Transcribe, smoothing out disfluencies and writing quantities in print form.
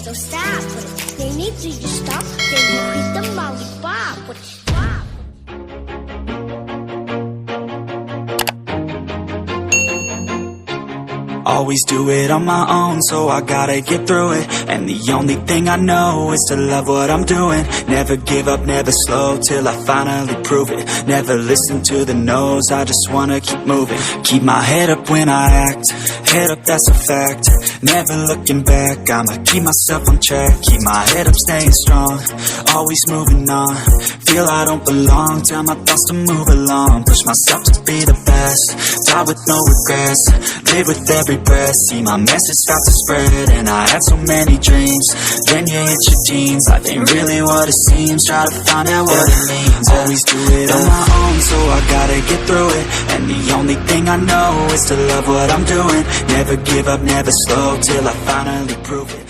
don't stop. They need to you stop, then you hit the lollipop. Always do it on my own, so I gotta get through it. And the only thing I know is to love what I'm doing. Never give up, never slow, till I finally prove it. Never listen to the no's, I just wanna keep moving. Keep my head up when I act, head up, that's a fact. Never looking back, I'ma keep myself on track. Keep my head up, staying strong, always moving on. Feel I don't belong, tell my thoughts to move along. Push myself to be the best, die with no regrets. Live with every breath, see my message start to spread. And I had so many dreams, then you hit your teens. Life ain't really what it seems, try to find out what it means. Always do it on my own, so I gotta get through it. And the only thing I know is to love what I'm doing. Never give up, never slow, till I finally prove it.